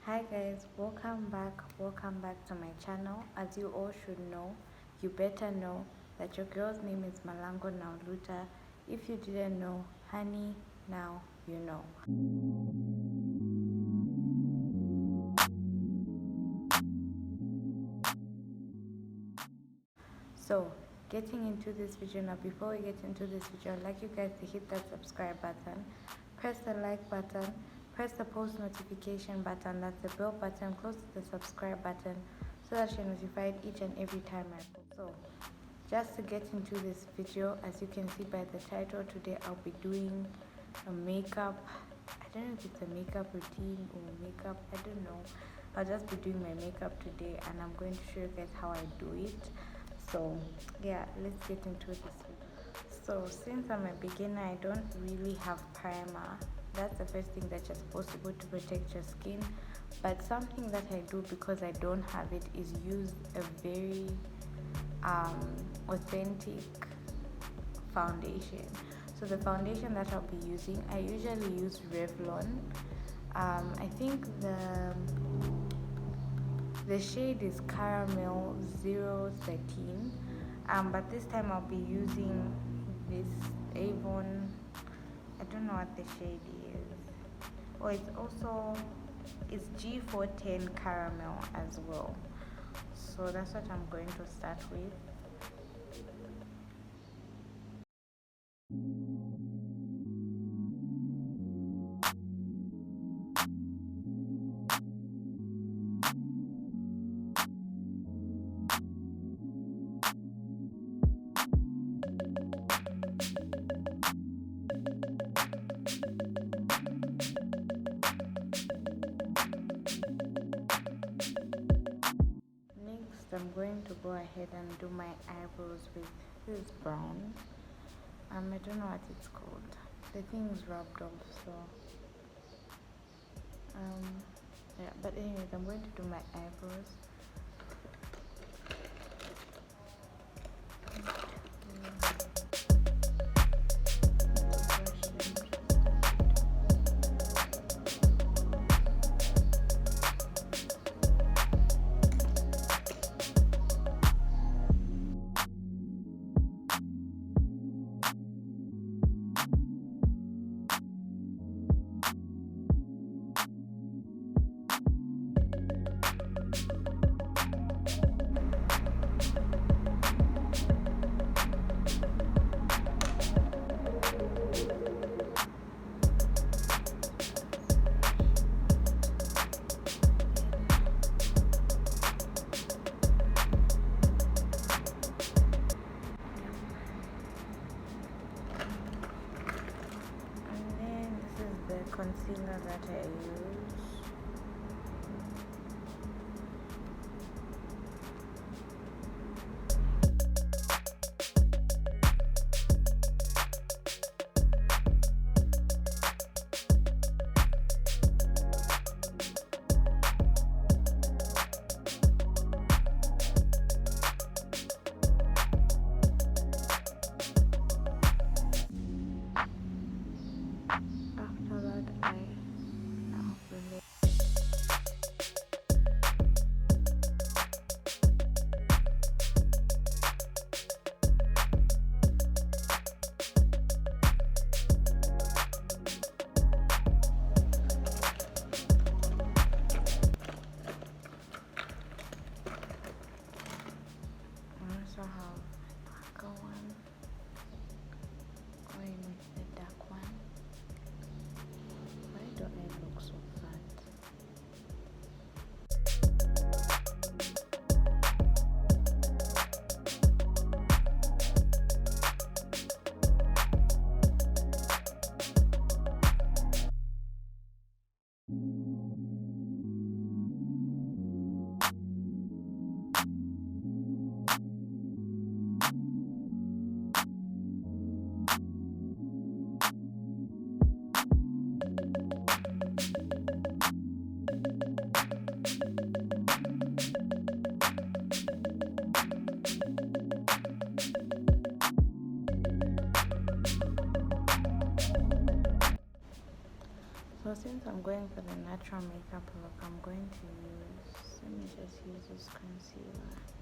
Hi guys, welcome back to my channel. As you all should know, you better know that your girl's name is Malango Nauluta. If you didn't know, honey, now you know. So, getting into this video now, before we get into this video, I'd like you guys to hit that subscribe button, press the like button, press the post notification button, that's the bell button, close to the subscribe button, so that you're notified each and every time I post. So, just to get into this video, as you can see by the title, today I'll be doing a makeup. I don't know if it's a makeup routine or makeup, I don't know. I'll just be doing my makeup today and I'm going to show you guys how I do it. So yeah, let's get into this video. So since I'm a beginner, I don't really have primer. That's the first thing that you're supposed to put to protect your skin. But something that I do because I don't have it is use a very authentic foundation. So the foundation that I'll be using, I usually use Revlon. I think the shade is Caramel 013, but this time I'll be using this Avon. I don't know what the shade is. Oh, it's G410 Caramel as well. So that's what I'm going to start with. I'm going to go ahead and do my eyebrows with this brown. I don't know what it's called. The thing is rubbed off, so yeah. But anyways, I'm going to do my eyebrows. Concealer that I use. After that, I now blend since I'm going for the natural makeup look, I'm going to use, let me just use this concealer.